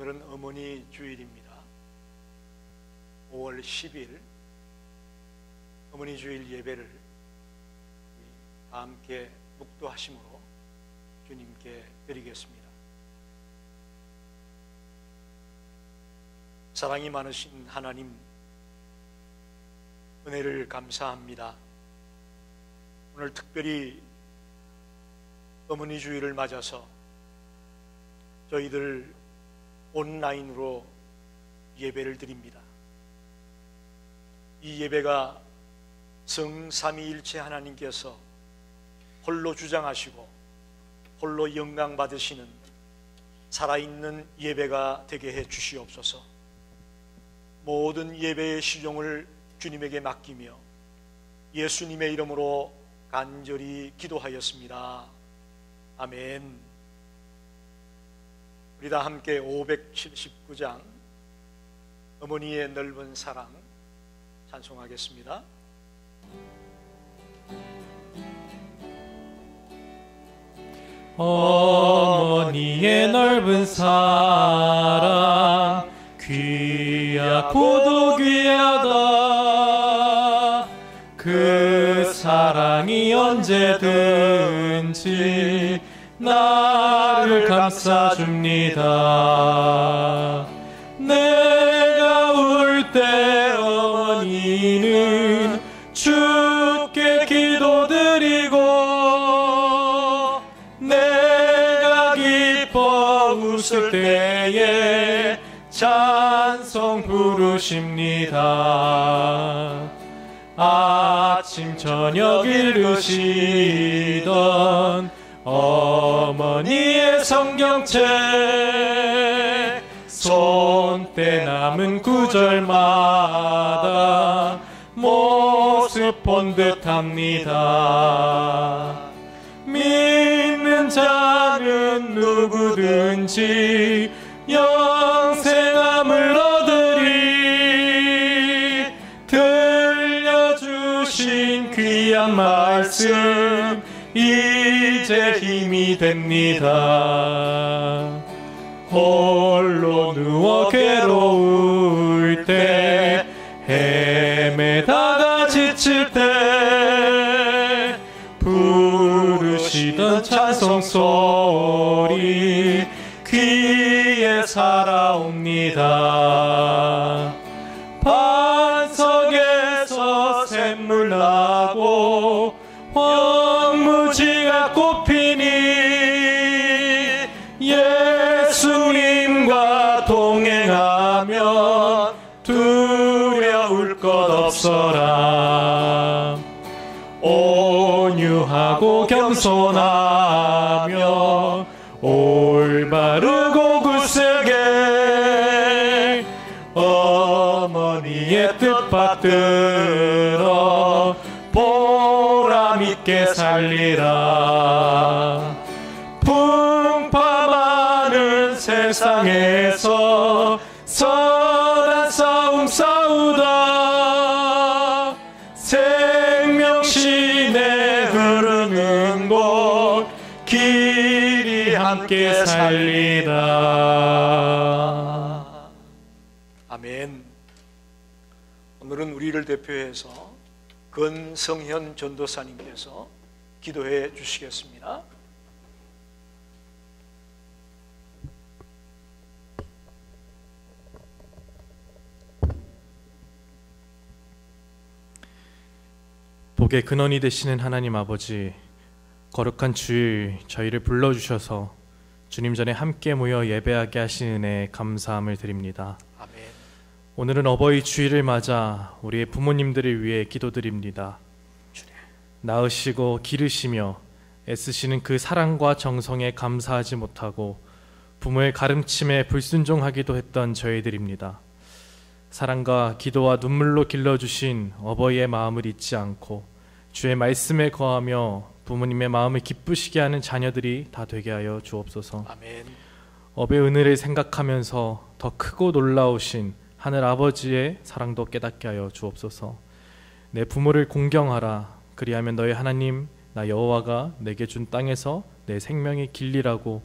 오늘은 어머니 주일입니다. 5월 10일 어머니 주일 예배를 다 함께 묵도하심으로 주님께 드리겠습니다. 사랑이 많으신 하나님, 은혜를 감사합니다. 오늘 특별히 어머니 주일을 맞아서 저희들 온라인으로 예배를 드립니다. 이 예배가 성삼위일체 하나님께서 홀로 주장하시고 홀로 영광 받으시는 살아있는 예배가 되게 해 주시옵소서. 모든 예배의 시종을 주님에게 맡기며 예수님의 이름으로 간절히 기도하였습니다. 아멘. 우리 다 함께 579장 어머니의 넓은 사랑 찬송하겠습니다. 어머니의 넓은 사랑 귀하고도 귀하다. 그 사랑이 언제든지 나를 감싸줍니다. 내가 울 때 어머니는 주께 기도드리고, 내가 기뻐 웃을 때에 찬송 부르십니다. 아침 저녁 읽으시던 어머니의 성경책, 손때 남은 구절마다 모습 본 듯합니다. 믿는 자는 누구든지 영생함을 얻으리. 들려주신 귀한 말씀 이제 힘이 됩니다. 홀로 누워 괴로울 때, 헤매다가 지칠 때 부르시던 찬송 소리 귀에 살아옵니다. 반석에서 샘물 나고 황무지가 꽃피니 예수님과 동행하면 두려울 것 없어라. 온유하고 겸손하며 올바르고 굳세게 어머니의 뜻 받들어 보람있게 살리라. 풍파많은 세상에서 선한 싸움 싸우다 생명신에 흐르는 곳 길이 함께 살리라. 아멘. 오늘은 우리를 대표해서 건성현 전도사님께서 기도해 주시겠습니다. 복의 근원이 되시는 하나님 아버지, 거룩한 주일 저희를 불러주셔서 주님 전에 함께 모여 예배하게 하신 은혜에 감사함을 드립니다. 아멘. 오늘은 어버이 주일을 맞아 우리의 부모님들을 위해 기도드립니다. 낳으시고 기르시며 애쓰시는 그 사랑과 정성에 감사하지 못하고 부모의 가르침에 불순종하기도 했던 저희들입니다. 사랑과 기도와 눈물로 길러주신 어버이의 마음을 잊지 않고 주의 말씀에 거하며 부모님의 마음을 기쁘시게 하는 자녀들이 다 되게 하여 주옵소서. 아멘. 업의 은혜를 생각하면서 더 크고 놀라우신 하늘 아버지의 사랑도 깨닫게 하여 주옵소서. 내 부모를 공경하라. 그리하면 너희 하나님 나 여호와가 내게 준 땅에서 내 생명의 길리라고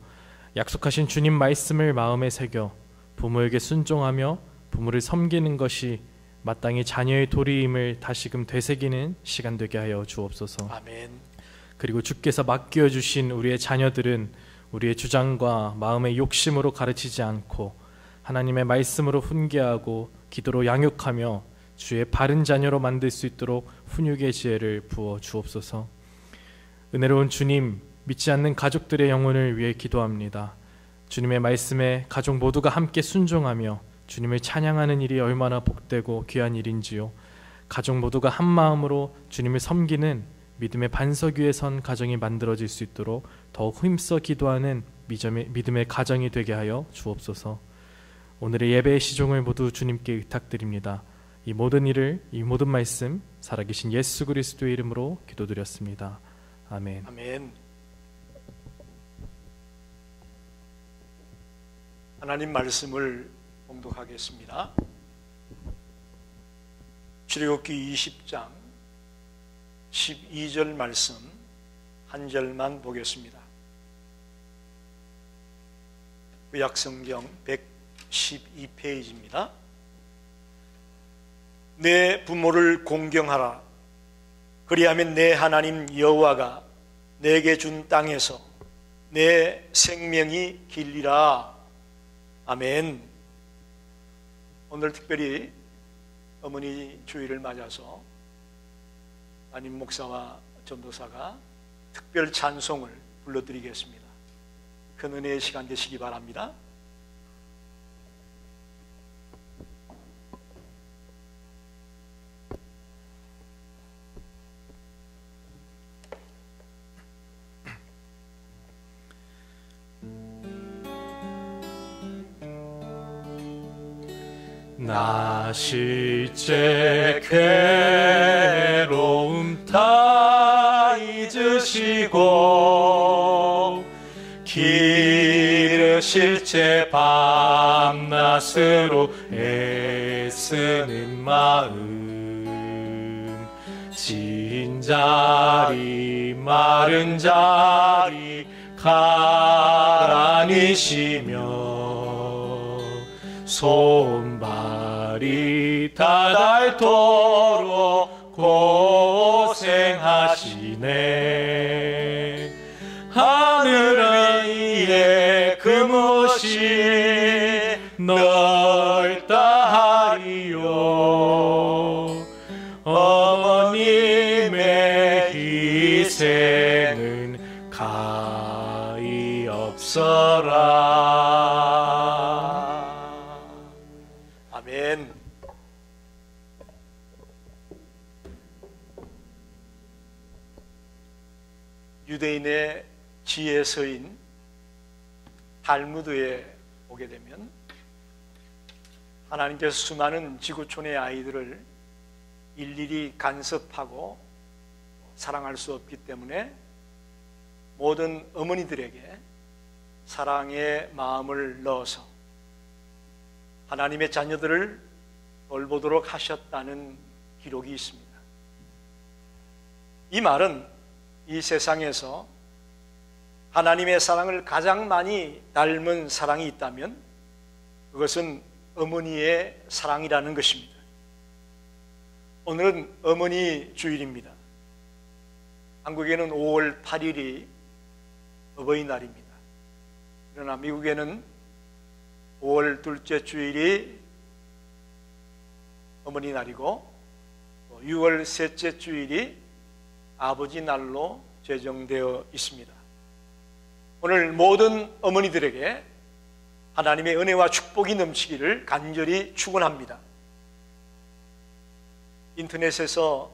약속하신 주님 말씀을 마음에 새겨 부모에게 순종하며 부모를 섬기는 것이 마땅히 자녀의 도리임을 다시금 되새기는 시간 되게 하여 주옵소서. 아멘. 그리고 주께서 맡겨주신 우리의 자녀들은 우리의 주장과 마음의 욕심으로 가르치지 않고 하나님의 말씀으로 훈계하고 기도로 양육하며 주의 바른 자녀로 만들 수 있도록 훈육의 지혜를 부어 주옵소서. 은혜로운 주님, 믿지 않는 가족들의 영혼을 위해 기도합니다. 주님의 말씀에 가족 모두가 함께 순종하며 주님을 찬양하는 일이 얼마나 복되고 귀한 일인지요. 가족 모두가 한 마음으로 주님을 섬기는 믿음의 반석 위에 선 가정이 만들어질 수 있도록 더욱 힘써 기도하는 믿음의 가정이 되게 하여 주옵소서. 오늘의 예배의 시종을 모두 주님께 의탁드립니다. 이 모든 일을, 이 모든 말씀 살아계신 예수 그리스도의 이름으로 기도드렸습니다. 아멘. 아멘. 하나님 말씀을 봉독하겠습니다. 출애굽기 20장 12절 말씀 한 절만 보겠습니다. 구약성경 112페이지입니다. 내 부모를 공경하라. 그리하면 내 하나님 여호와가 내게 준 땅에서 내 생명이 길리라. 아멘. 오늘 특별히 어머니 주일을 맞아서 담임 목사와 전도사가 특별 찬송을 불러드리겠습니다. 큰 은혜의 시간 되시기 바랍니다. 나 실제 괴로움 다 잊으시고 기르실 제 밤낮으로 애쓰는 마음 진 자리 마른 자리 가라니시며 손발이 다 닳도록 고생하시네. 하늘 위에 그무시 넓다 하리요. 어머님의 희생은 가히 없어라. 아멘. 유대인의 지혜서인 탈무드에 보게 되면 하나님께서 수많은 지구촌의 아이들을 일일이 간섭하고 사랑할 수 없기 때문에 모든 어머니들에게 사랑의 마음을 넣어서 하나님의 자녀들을 돌보도록 하셨다는 기록이 있습니다. 이 말은 이 세상에서 하나님의 사랑을 가장 많이 닮은 사랑이 있다면 그것은 어머니의 사랑이라는 것입니다. 오늘은 어머니 주일입니다. 한국에는 5월 8일이 어버이날입니다. 그러나 미국에는 5월 둘째 주일이 어머니 날이고 6월 셋째 주일이 아버지 날로 제정되어 있습니다. 오늘 모든 어머니들에게 하나님의 은혜와 축복이 넘치기를 간절히 축원합니다. 인터넷에서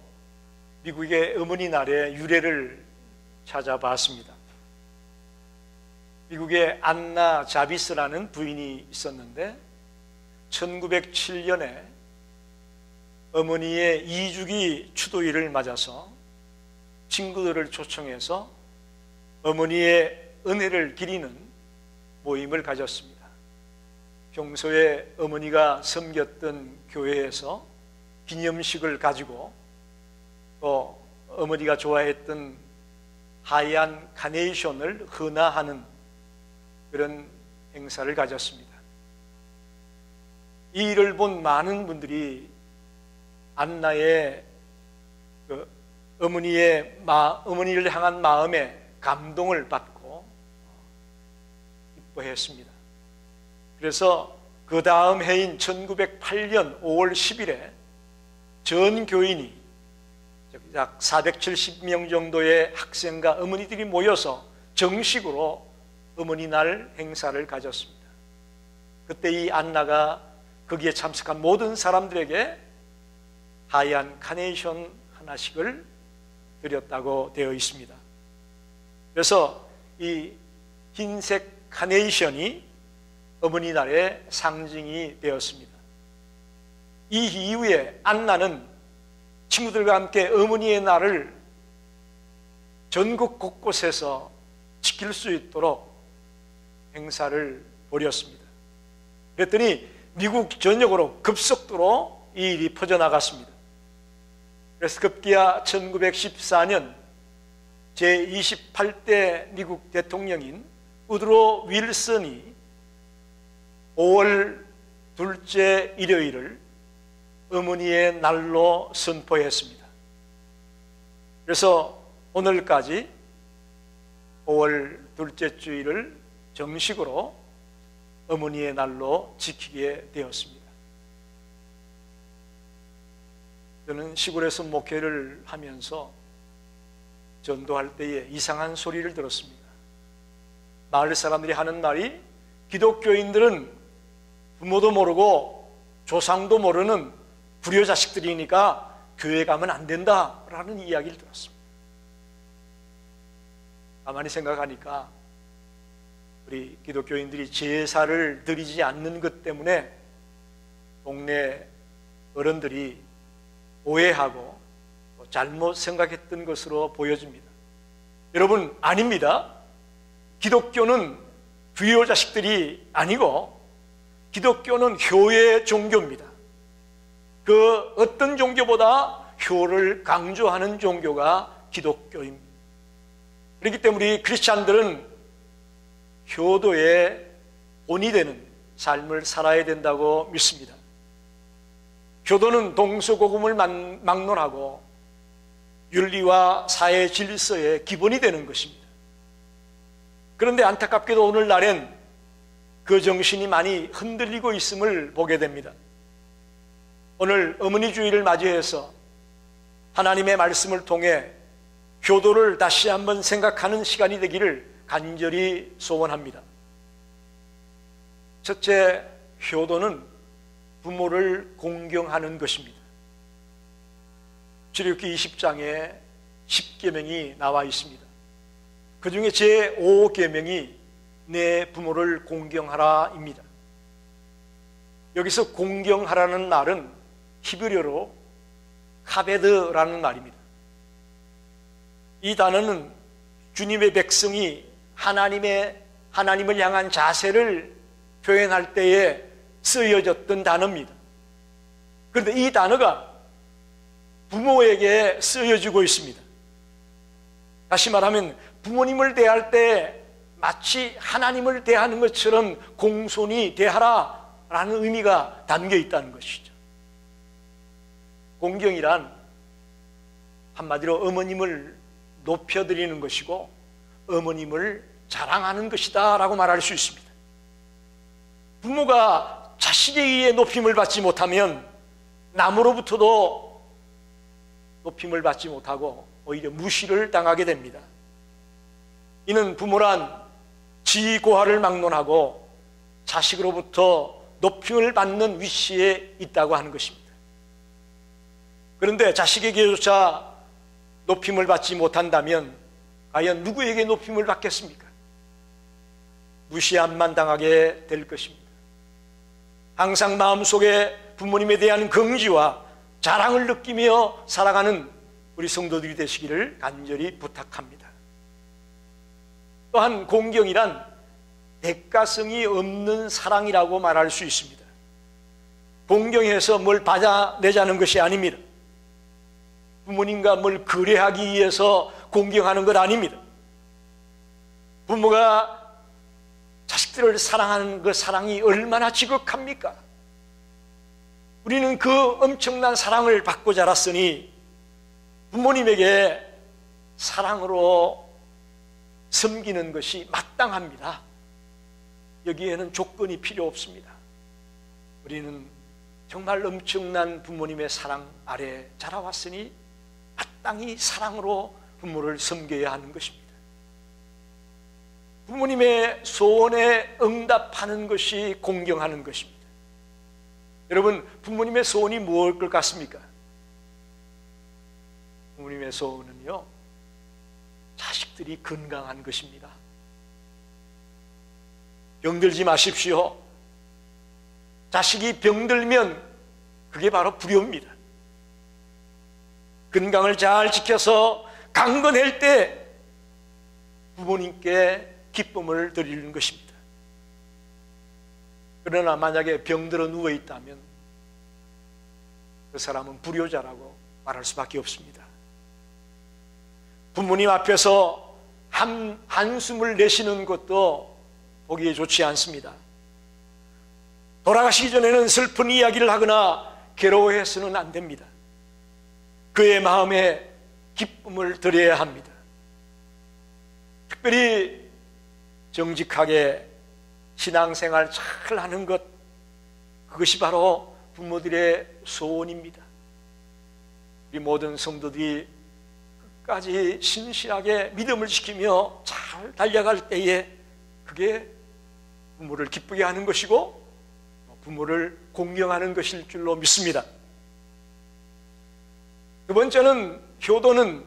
미국의 어머니 날의 유래를 찾아봤습니다. 미국의 안나 자비스라는 부인이 있었는데 1907년에 어머니의 2주기 추도일을 맞아서 친구들을 초청해서 어머니의 은혜를 기리는 모임을 가졌습니다. 평소에 어머니가 섬겼던 교회에서 기념식을 가지고 또 어머니가 좋아했던 하얀 카네이션을 헌화하는 그런 행사를 가졌습니다. 이 일을 본 많은 분들이 안나의 어머니를 향한 마음에 감동을 받고 기뻐했습니다. 그래서 그 다음 해인 1908년 5월 10일에 전 교인이 약 470명 정도의 학생과 어머니들이 모여서 정식으로 어머니날 행사를 가졌습니다. 그때 이 안나가 거기에 참석한 모든 사람들에게 하얀 카네이션 하나씩을 드렸다고 되어 있습니다. 그래서 이 흰색 카네이션이 어머니날의 상징이 되었습니다. 이 이후에 안나는 친구들과 함께 어머니의 날을 전국 곳곳에서 지킬 수 있도록 행사를 벌였습니다. 그랬더니 미국 전역으로 급속도로 이 일이 퍼져나갔습니다. 그래서 급기야 1914년 제28대 미국 대통령인 우드로 윌슨이 5월 둘째 일요일을 어머니의 날로 선포했습니다. 그래서 오늘까지 5월 둘째 주일을 정식으로 어머니의 날로 지키게 되었습니다. 저는 시골에서 목회를 하면서 전도할 때에 이상한 소리를 들었습니다. 마을 사람들이 하는 말이 기독교인들은 부모도 모르고 조상도 모르는 불효자식들이니까 교회 가면 안 된다라는 이야기를 들었습니다. 가만히 생각하니까 우리 기독교인들이 제사를 드리지 않는 것 때문에 동네 어른들이 오해하고 잘못 생각했던 것으로 보여집니다. 여러분, 아닙니다. 기독교는 불효자식들이 아니고 기독교는 효의 종교입니다. 그 어떤 종교보다 효를 강조하는 종교가 기독교입니다. 그렇기 때문에 우리 크리스찬들은 효도의 본이 되는 삶을 살아야 된다고 믿습니다. 효도는 동서고금을 막론하고 윤리와 사회 질서의 기본이 되는 것입니다. 그런데 안타깝게도 오늘날엔 그 정신이 많이 흔들리고 있음을 보게 됩니다. 오늘 어머니 주일을 맞이해서 하나님의 말씀을 통해 효도를 다시 한번 생각하는 시간이 되기를 간절히 소원합니다. 첫째, 효도는 부모를 공경하는 것입니다. 출애굽기 20장에 10계명이 나와 있습니다. 그 중에 제5계명이 내 부모를 공경하라입니다. 여기서 공경하라는 말은 히브리어로 카베드라는 말입니다. 이 단어는 주님의 백성이 하나님을 향한 자세를 표현할 때에 쓰여졌던 단어입니다. 그런데 이 단어가 부모에게 쓰여지고 있습니다. 다시 말하면 부모님을 대할 때 마치 하나님을 대하는 것처럼 공손히 대하라라는 의미가 담겨 있다는 것이죠. 공경이란 한마디로 어머님을 높여드리는 것이고 어머님을 자랑하는 것이다 라고 말할 수 있습니다. 부모가 자식에 의해 높임을 받지 못하면 남으로부터도 높임을 받지 못하고 오히려 무시를 당하게 됩니다. 이는 부모란 지위고하를 막론하고 자식으로부터 높임을 받는 위치에 있다고 하는 것입니다. 그런데 자식에게조차 높임을 받지 못한다면 과연 누구에게 높임을 받겠습니까? 무시함만 당하게 될 것입니다. 항상 마음속에 부모님에 대한 긍지와 자랑을 느끼며 살아가는 우리 성도들이 되시기를 간절히 부탁합니다. 또한 공경이란 대가성이 없는 사랑이라고 말할 수 있습니다. 공경해서 뭘 받아내자는 것이 아닙니다. 부모님과 뭘 거래하기 위해서 공경하는 것 아닙니다. 부모가 자식들을 사랑하는 그 사랑이 얼마나 지극합니까? 우리는 그 엄청난 사랑을 받고 자랐으니 부모님에게 사랑으로 섬기는 것이 마땅합니다. 여기에는 조건이 필요 없습니다. 우리는 정말 엄청난 부모님의 사랑 아래 자라왔으니 마땅히 사랑으로 부모를 섬겨야 하는 것입니다. 부모님의 소원에 응답하는 것이 공경하는 것입니다. 여러분, 부모님의 소원이 무엇일 것 같습니까? 부모님의 소원은요, 자식들이 건강한 것입니다. 병들지 마십시오. 자식이 병들면 그게 바로 불효입니다. 건강을 잘 지켜서 강건할 때 부모님께 기쁨을 드리는 것입니다. 그러나 만약에 병들어 누워 있다면 그 사람은 불효자라고 말할 수밖에 없습니다. 부모님 앞에서 한숨을 내쉬는 것도 보기에 좋지 않습니다. 돌아가시기 전에는 슬픈 이야기를 하거나 괴로워해서는 안 됩니다. 그의 마음에 기쁨을 드려야 합니다. 특별히 정직하게 신앙생활 잘 하는 것, 그것이 바로 부모들의 소원입니다. 우리 모든 성도들이 끝까지 신실하게 믿음을 지키며 잘 달려갈 때에 그게 부모를 기쁘게 하는 것이고 부모를 공경하는 것일 줄로 믿습니다. 두 번째는, 효도는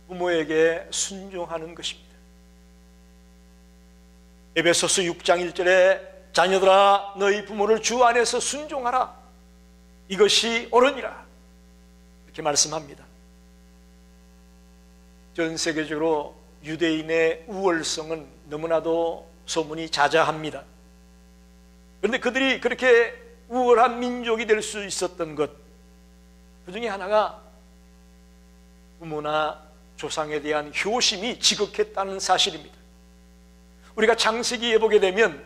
부모에게 순종하는 것입니다. 에베소서 6장 1절에 자녀들아 너희 부모를 주 안에서 순종하라, 이것이 옳으니라, 이렇게 말씀합니다. 전 세계적으로 유대인의 우월성은 너무나도 소문이 자자합니다. 그런데 그들이 그렇게 우월한 민족이 될 수 있었던 것, 그 중에 하나가 부모나 조상에 대한 효심이 지극했다는 사실입니다. 우리가 창세기에 보게 되면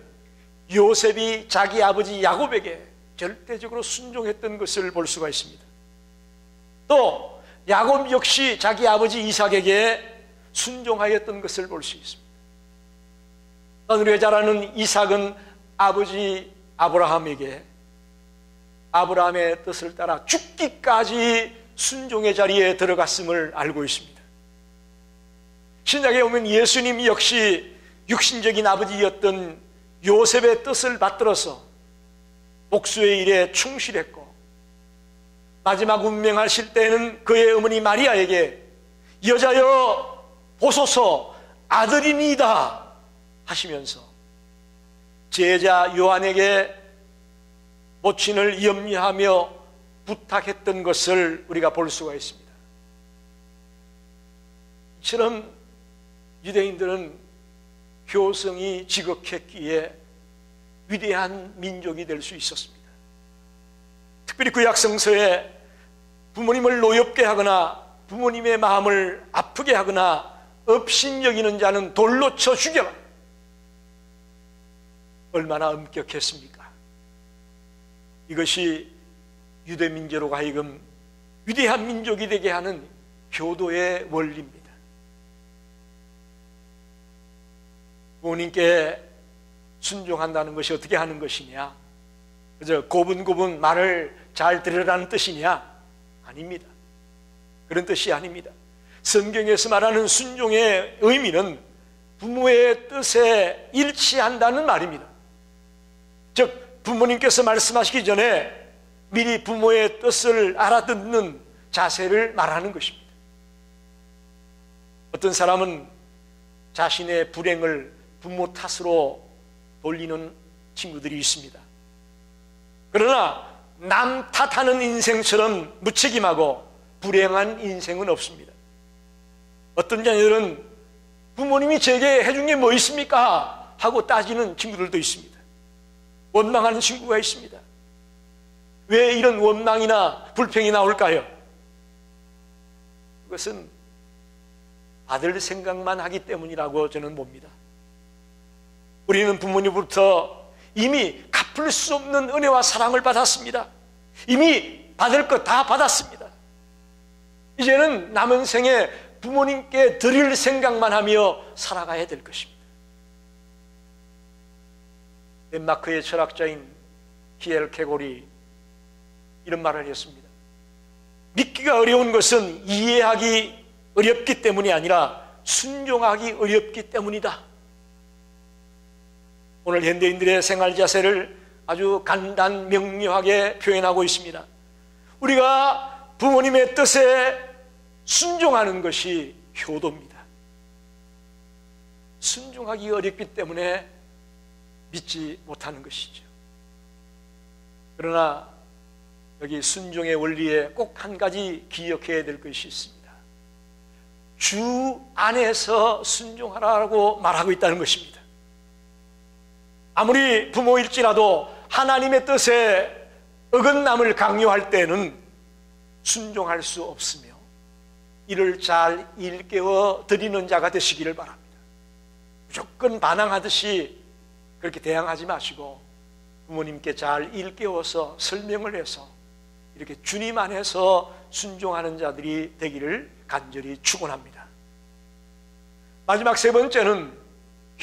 요셉이 자기 아버지 야곱에게 절대적으로 순종했던 것을 볼 수가 있습니다. 또 야곱 역시 자기 아버지 이삭에게 순종하였던 것을 볼 수 있습니다. 우리가 잘 아는 이삭은 아버지 아브라함에게 아브라함의 뜻을 따라 죽기까지 순종의 자리에 들어갔음을 알고 있습니다. 신약에 오면 예수님 역시 육신적인 아버지였던 요셉의 뜻을 받들어서 복수의 일에 충실했고, 마지막 운명하실 때는 그의 어머니 마리아에게 여자여 보소서 아들이니이다 하시면서 제자 요한에게 모친을 염려하며 부탁했던 것을 우리가 볼 수가 있습니다. 이처럼 유대인들은 효성이 지극했기에 위대한 민족이 될 수 있었습니다. 특별히 구약성서에 부모님을 노엽게 하거나 부모님의 마음을 아프게 하거나 업신여기는 자는 돌로 쳐 죽여라, 얼마나 엄격했습니까? 이것이 유대민족으로 하여금 위대한 민족이 되게 하는 효도의 원리입니다. 부모님께 순종한다는 것이 어떻게 하는 것이냐? 그저 고분고분 말을 잘 들으라는 뜻이냐? 아닙니다. 그런 뜻이 아닙니다. 성경에서 말하는 순종의 의미는 부모의 뜻에 일치한다는 말입니다. 즉 부모님께서 말씀하시기 전에 미리 부모의 뜻을 알아듣는 자세를 말하는 것입니다. 어떤 사람은 자신의 불행을 부모 탓으로 돌리는 친구들이 있습니다. 그러나 남 탓하는 인생처럼 무책임하고 불행한 인생은 없습니다. 어떤 자녀들은 부모님이 제게 해준 게 뭐 있습니까? 하고 따지는 친구들도 있습니다. 원망하는 친구가 있습니다. 왜 이런 원망이나 불평이 나올까요? 그것은 받을 생각만 하기 때문이라고 저는 봅니다. 우리는 부모님부터 이미 갚아 갚을 수 없는 은혜와 사랑을 받았습니다. 이미 받을 것 다 받았습니다. 이제는 남은 생에 부모님께 드릴 생각만 하며 살아가야 될 것입니다. 덴마크의 철학자인 키엘케고리 이런 말을 했습니다. 믿기가 어려운 것은 이해하기 어렵기 때문이 아니라 순종하기 어렵기 때문이다. 오늘 현대인들의 생활 자세를 아주 간단 명료하게 표현하고 있습니다. 우리가 부모님의 뜻에 순종하는 것이 효도입니다. 순종하기 어렵기 때문에 믿지 못하는 것이죠. 그러나 여기 순종의 원리에 꼭 한 가지 기억해야 될 것이 있습니다. 주 안에서 순종하라고 말하고 있다는 것입니다. 아무리 부모일지라도 하나님의 뜻에 어긋남을 강요할 때는 순종할 수 없으며 이를 잘 일깨워 드리는 자가 되시기를 바랍니다. 무조건 반항하듯이 그렇게 대항하지 마시고 부모님께 잘 일깨워서 설명을 해서 이렇게 주님 안에서 순종하는 자들이 되기를 간절히 축원합니다. 마지막 세 번째는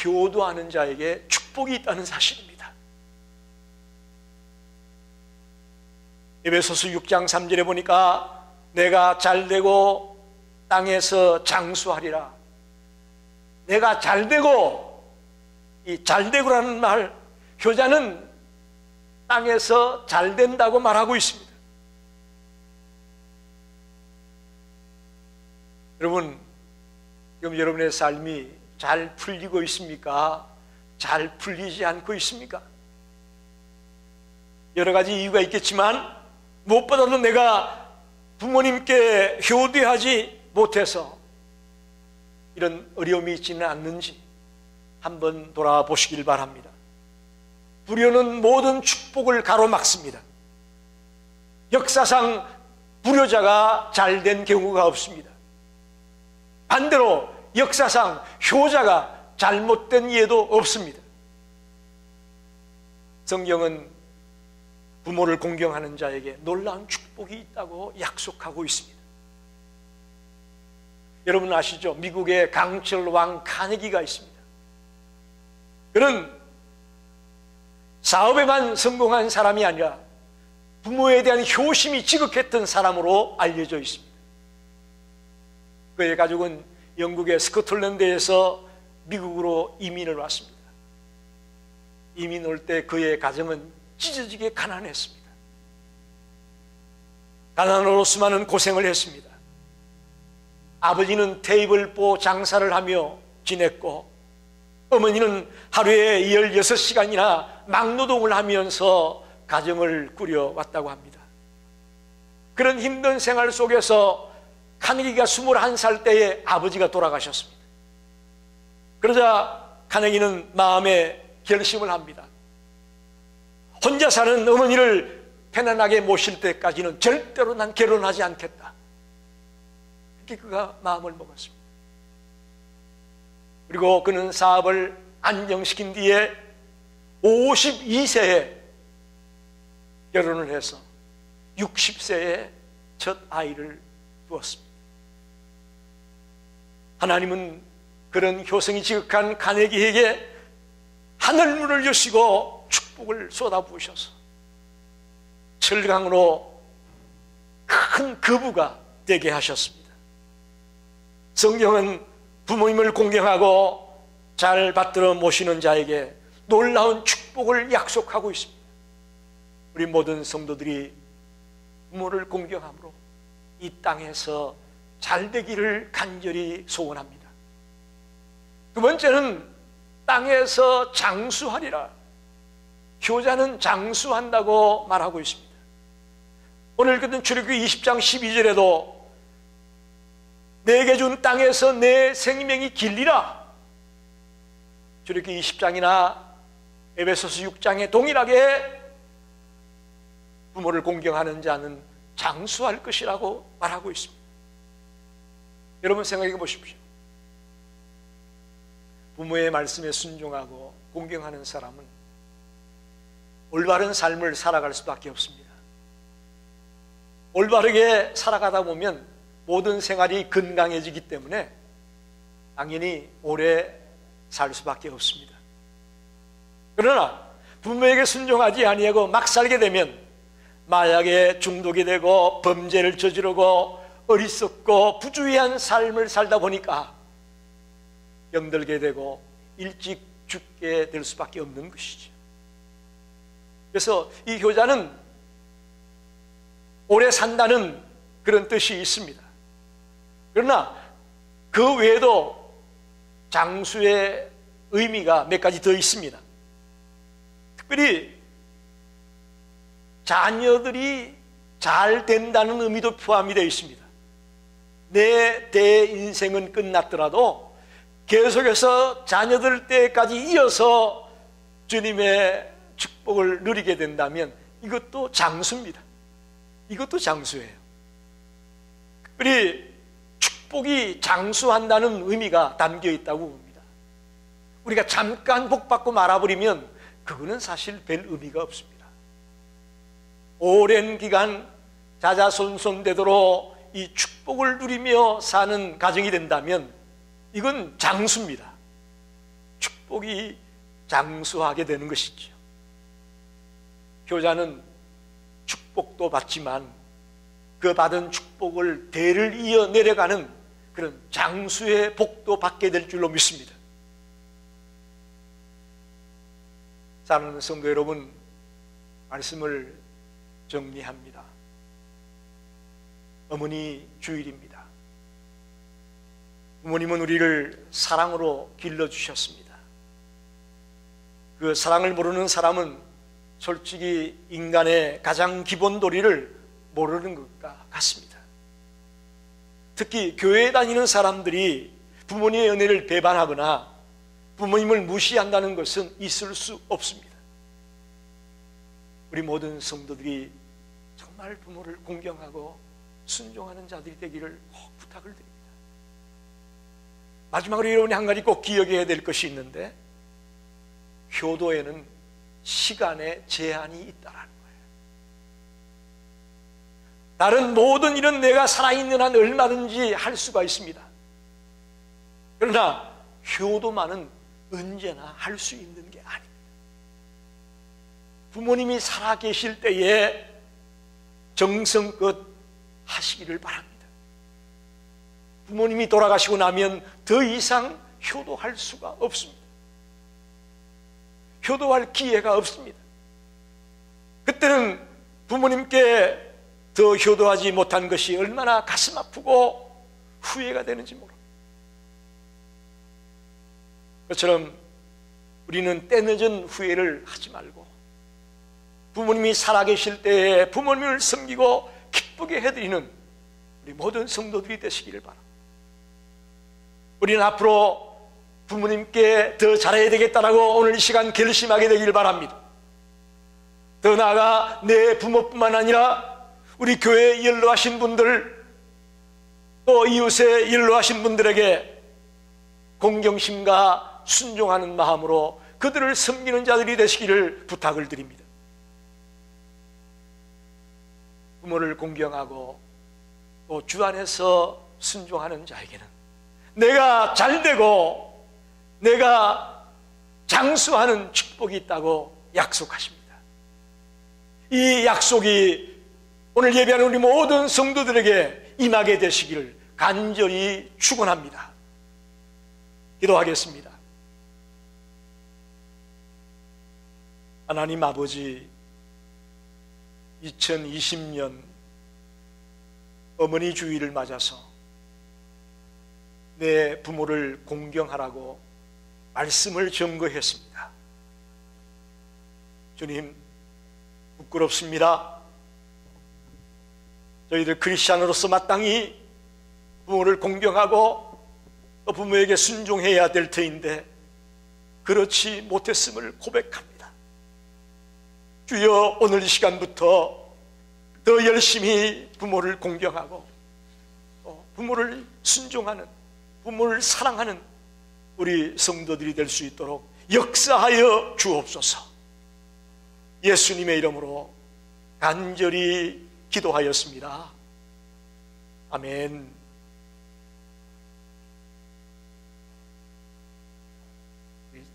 효도하는 자에게 축복이 있다는 사실입니다. 에베소서 6장 3절에 보니까 내가 잘되고 땅에서 장수하리라. 내가 잘되고, 이 잘되고라는 말, 효자는 땅에서 잘된다고 말하고 있습니다. 여러분, 지금 여러분의 삶이 잘 풀리고 있습니까? 잘 풀리지 않고 있습니까? 여러 가지 이유가 있겠지만 무엇보다도 내가 부모님께 효도하지 못해서 이런 어려움이 있지는 않는지 한번 돌아보시길 바랍니다. 불효는 모든 축복을 가로막습니다. 역사상 불효자가 잘된 경우가 없습니다. 반대로 역사상 효자가 잘못된 예도 없습니다. 성경은 부모를 공경하는 자에게 놀라운 축복이 있다고 약속하고 있습니다. 여러분 아시죠? 미국의 강철 왕 카네기가 있습니다. 그는 사업에만 성공한 사람이 아니라 부모에 대한 효심이 지극했던 사람으로 알려져 있습니다. 그의 가족은 영국의 스코틀랜드에서 미국으로 이민을 왔습니다. 이민 올 때 그의 가정은 찢어지게 가난했습니다. 가난으로 수많은 고생을 했습니다. 아버지는 테이블보 장사를 하며 지냈고 어머니는 하루에 16시간이나 막노동을 하면서 가정을 꾸려왔다고 합니다. 그런 힘든 생활 속에서 카네기가 21살 때에 아버지가 돌아가셨습니다. 그러자 카네기는 마음에 결심을 합니다. 혼자 사는 어머니를 편안하게 모실 때까지는 절대로 난 결혼하지 않겠다. 이렇게 그가 마음을 먹었습니다. 그리고 그는 사업을 안정시킨 뒤에 52세에 결혼을 해서 60세에 첫 아이를 두었습니다. 하나님은 그런 효성이 지극한 카네기에게 하늘문을 여시고 축복을 쏟아부으셔서 철강으로 큰 거부가 되게 하셨습니다. 성경은 부모님을 공경하고 잘 받들어 모시는 자에게 놀라운 축복을 약속하고 있습니다. 우리 모든 성도들이 부모를 공경함으로 이 땅에서 잘 되기를 간절히 소원합니다. 두 번째는 땅에서 장수하리라. 효자는 장수한다고 말하고 있습니다. 오늘 읽은 출애굽기 20장 12절에도 내게 준 땅에서 내 생명이 길리라. 출애굽기 20장이나 에베소서 6장에 동일하게 부모를 공경하는 자는 장수할 것이라고 말하고 있습니다. 여러분 생각해 보십시오. 부모의 말씀에 순종하고 공경하는 사람은 올바른 삶을 살아갈 수밖에 없습니다. 올바르게 살아가다 보면 모든 생활이 건강해지기 때문에 당연히 오래 살 수밖에 없습니다. 그러나 부모에게 순종하지 아니하고 막 살게 되면 마약에 중독이 되고 범죄를 저지르고 어리석고 부주의한 삶을 살다 보니까 병들게 되고 일찍 죽게 될 수밖에 없는 것이죠. 그래서 이 효자는 오래 산다는 그런 뜻이 있습니다. 그러나 그 외에도 장수의 의미가 몇 가지 더 있습니다. 특별히 자녀들이 잘 된다는 의미도 포함이 되어 있습니다. 내 대인생은 끝났더라도 계속해서 자녀들 때까지 이어서 주님의 축복을 누리게 된다면 이것도 장수입니다. 이것도 장수예요. 특별히 축복이 장수한다는 의미가 담겨 있다고 봅니다. 우리가 잠깐 복받고 말아버리면 그거는 사실 별 의미가 없습니다. 오랜 기간 자자손손되도록 이 축복을 누리며 사는 가정이 된다면 이건 장수입니다. 축복이 장수하게 되는 것이죠. 효자는 축복도 받지만 그 받은 축복을 대를 이어 내려가는 그런 장수의 복도 받게 될 줄로 믿습니다. 사랑하는 성도 여러분, 말씀을 정리합니다. 어머니 주일입니다. 부모님은 우리를 사랑으로 길러주셨습니다. 그 사랑을 모르는 사람은 솔직히 인간의 가장 기본 도리를 모르는 것과 같습니다. 특히 교회에 다니는 사람들이 부모님의 은혜를 배반하거나 부모님을 무시한다는 것은 있을 수 없습니다. 우리 모든 성도들이 정말 부모를 공경하고 순종하는 자들이 되기를 꼭 부탁을 드립니다. 마지막으로 여러분이 한 가지 꼭 기억해야 될 것이 있는데, 효도에는 시간의 제한이 있다는 거예요. 다른 모든 일은 내가 살아있는 한 얼마든지 할 수가 있습니다. 그러나 효도만은 언제나 할 수 있는 게 아닙니다. 부모님이 살아계실 때에 정성껏 하시기를 바랍니다. 부모님이 돌아가시고 나면 더 이상 효도할 수가 없습니다. 효도할 기회가 없습니다. 그때는 부모님께 더 효도하지 못한 것이 얼마나 가슴 아프고 후회가 되는지 모릅니다. 그것처럼 우리는 때늦은 후회를 하지 말고 부모님이 살아계실 때에 부모님을 섬기고 기쁘게 해드리는 우리 모든 성도들이 되시기를 바랍니다. 우리는 앞으로 부모님께 더 잘해야 되겠다라고 오늘 이 시간 결심하게 되길 바랍니다. 더 나아가 내 부모뿐만 아니라 우리 교회에 연로하신 분들, 또 이웃에 연로하신 분들에게 공경심과 순종하는 마음으로 그들을 섬기는 자들이 되시기를 부탁을 드립니다. 부모를 공경하고 또 주 안에서 순종하는 자에게는 내가 잘되고 내가 장수하는 축복이 있다고 약속하십니다. 이 약속이 오늘 예배하는 우리 모든 성도들에게 임하게 되시기를 간절히 축원합니다. 기도하겠습니다. 하나님 아버지, 2020년 어머니 주일을 맞아서 내 부모를 공경하라고 말씀을 증거했습니다. 주님, 부끄럽습니다. 저희들 크리스찬으로서 마땅히 부모를 공경하고 또 부모에게 순종해야 될 터인데 그렇지 못했음을 고백합니다. 주여, 오늘 이 시간부터 더 열심히 부모를 공경하고 또 부모를 순종하는, 부모를 사랑하는 우리 성도들이 될 수 있도록 역사하여 주옵소서. 예수님의 이름으로 간절히 기도하였습니다. 아멘.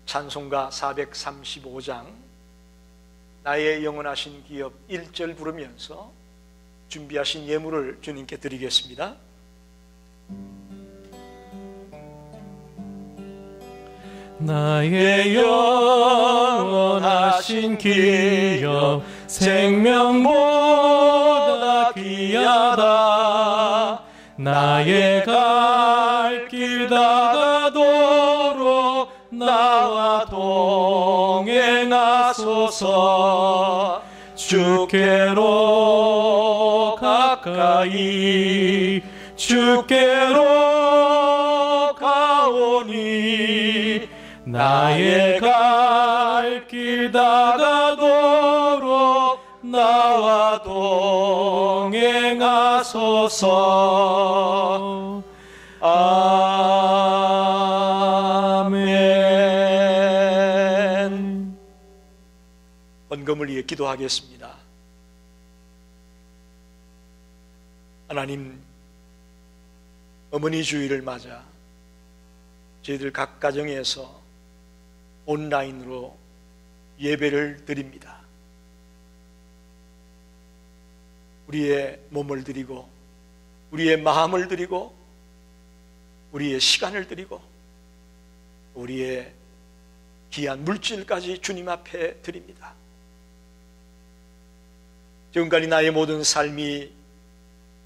찬송가 435장 나의 영원하신 기업 1절 부르면서 준비하신 예물을 주님께 드리겠습니다. 나의 영원하신 기업 생명보다 귀하다. 나의 갈 길 다가도록 나와 동행하소서. 주께로 가까이 주께로 가오니 나의 갈 길 다가도록 나와 동행하소서. 아멘. 헌금을 위해 기도하겠습니다. 하나님, 어머니 주일을 맞아 저희들 각 가정에서 온라인으로 예배를 드립니다. 우리의 몸을 드리고 우리의 마음을 드리고 우리의 시간을 드리고 우리의 귀한 물질까지 주님 앞에 드립니다. 지금까지 나의 모든 삶이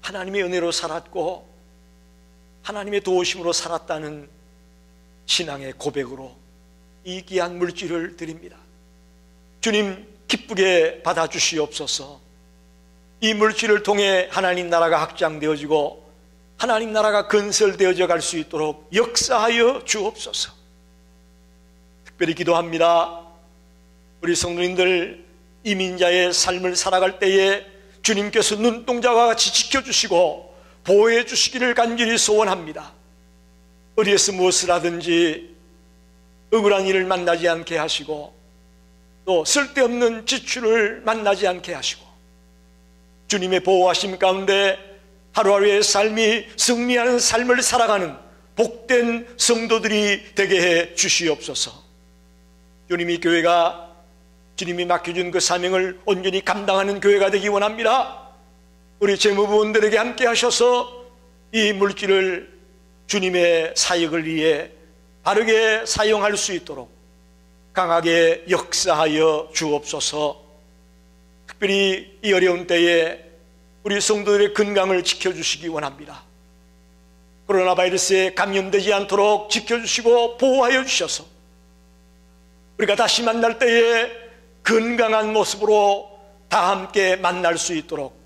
하나님의 은혜로 살았고 하나님의 도우심으로 살았다는 신앙의 고백으로 이 귀한 물질을 드립니다. 주님, 기쁘게 받아주시옵소서. 이 물질을 통해 하나님 나라가 확장되어지고 하나님 나라가 건설되어져 갈 수 있도록 역사하여 주옵소서. 특별히 기도합니다. 우리 성도님들 이민자의 삶을 살아갈 때에 주님께서 눈동자와 같이 지켜주시고 보호해 주시기를 간절히 소원합니다. 어디에서 무엇을 하든지 억울한 일을 만나지 않게 하시고 또 쓸데없는 지출을 만나지 않게 하시고 주님의 보호하심 가운데 하루하루의 삶이 승리하는 삶을 살아가는 복된 성도들이 되게 해 주시옵소서. 주님이 교회가 주님이 맡겨준 그 사명을 온전히 감당하는 교회가 되기 원합니다. 우리 재무부원들에게 함께 하셔서 이 물질을 주님의 사역을 위해 바르게 사용할 수 있도록 강하게 역사하여 주옵소서. 특별히 이 어려운 때에 우리 성도들의 건강을 지켜주시기 원합니다. 코로나 바이러스에 감염되지 않도록 지켜주시고 보호하여 주셔서 우리가 다시 만날 때에 건강한 모습으로 다 함께 만날 수 있도록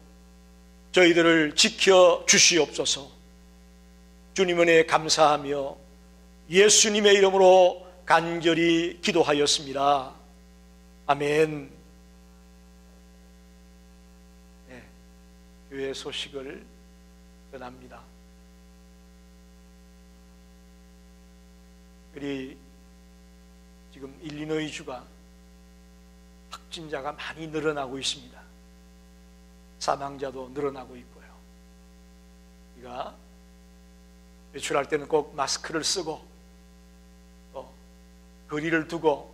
저희들을 지켜주시옵소서. 주님 은혜에 감사하며 예수님의 이름으로 간절히 기도하였습니다. 아멘. 네, 교회 소식을 전합니다. 우리 지금 일리노이주가 확진자가 많이 늘어나고 있습니다. 사망자도 늘어나고 있고요. 우리가 외출할 때는 꼭 마스크를 쓰고 또 거리를 두고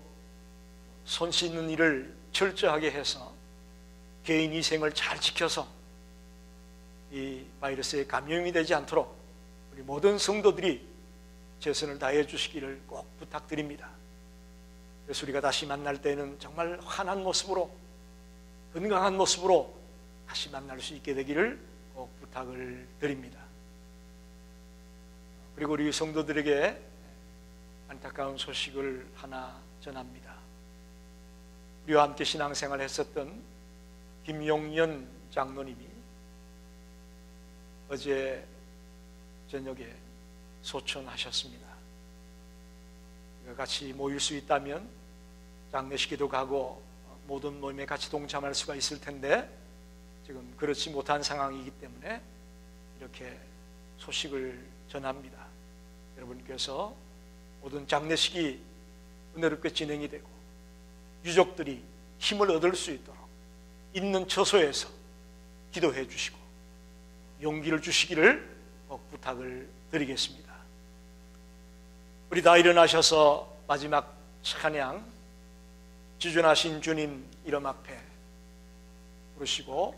손 씻는 일을 철저하게 해서 개인 위생을 잘 지켜서 이 바이러스에 감염이 되지 않도록 우리 모든 성도들이 최선을 다해 주시기를 꼭 부탁드립니다. 그래서 우리가 다시 만날 때는 정말 환한 모습으로 건강한 모습으로 다시 만날 수 있게 되기를 꼭 부탁을 드립니다. 그리고 우리 성도들에게 안타까운 소식을 하나 전합니다. 우리와 함께 신앙생활 했었던 김용연 장로님이 어제 저녁에 소천하셨습니다. 같이 모일 수 있다면 장례식에도 가고 모든 모임에 같이 동참할 수가 있을 텐데 지금 그렇지 못한 상황이기 때문에 이렇게 소식을 전합니다. 여러분께서 모든 장례식이 은혜롭게 진행이 되고 유족들이 힘을 얻을 수 있도록 있는 처소에서 기도해 주시고 용기를 주시기를 꼭 부탁을 드리겠습니다. 우리 다 일어나셔서 마지막 찬양, 지존하신 주님 이름 앞에 부르시고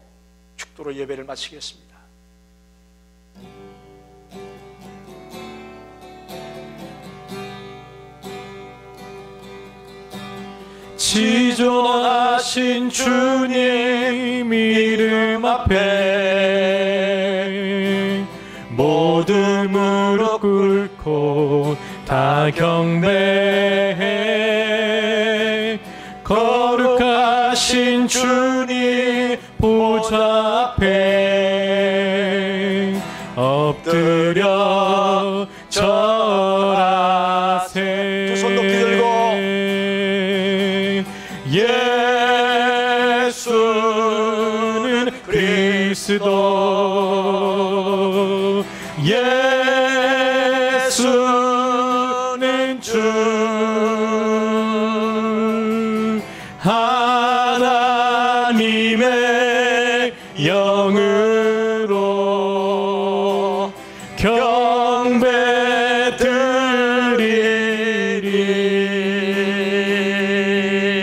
축도로 예배를 마치겠습니다. 지존하신 주님 이름 앞에 모든 무릎 꿇고 다 경배해. 거룩하신 주님 보좌 앞에 엎드려 절하세. 두 손 높이 들고 예수는 그리스도, 예수는 주, 하나님의 영으로 경배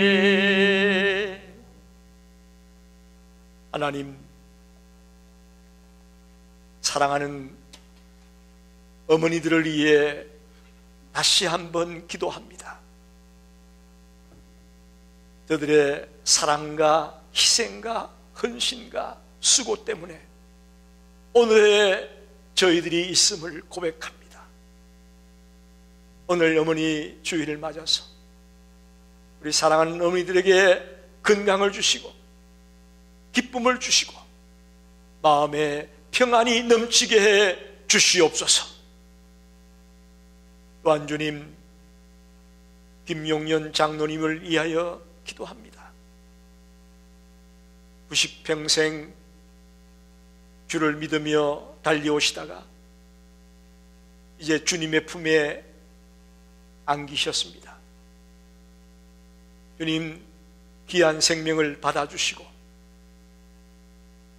드리리. 하나님, 사랑하는 어머니들을 위해 다시 한번 기도합니다. 저들의 사랑과 희생과 헌신과 수고 때문에 오늘의 저희들이 있음을 고백합니다. 오늘 어머니 주일을 맞아서 우리 사랑하는 어머니들에게 건강을 주시고 기쁨을 주시고 마음에 평안이 넘치게 해 주시옵소서. 또한 주님, 김용년 장로님을 위하여 기도합니다. 90평생 주를 믿으며 달려오시다가 이제 주님의 품에 안기셨습니다. 주님, 귀한 생명을 받아주시고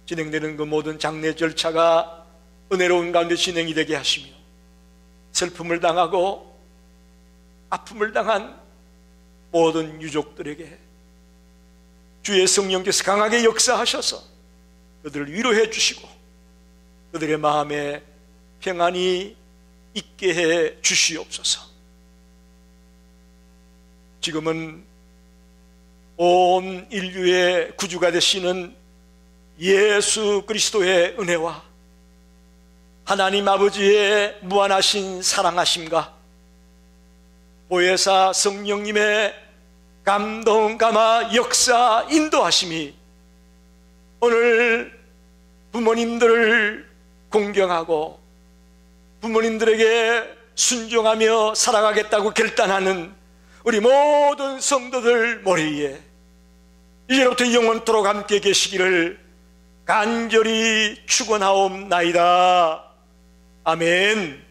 진행되는 그 모든 장례 절차가 은혜로운 가운데 진행이 되게 하시며 슬픔을 당하고 아픔을 당한 모든 유족들에게 주의 성령께서 강하게 역사하셔서 그들을 위로해 주시고 그들의 마음에 평안이 있게 해 주시옵소서. 지금은 온 인류의 구주가 되시는 예수 그리스도의 은혜와 하나님 아버지의 무한하신 사랑하심과 보혜사 성령님의 감동, 감화, 역사, 인도하심이 오늘 부모님들을 공경하고 부모님들에게 순종하며 살아가겠다고 결단하는 우리 모든 성도들 머리 위에 이제부터 영원토록 함께 계시기를 간절히 축원하옵나이다. 아멘.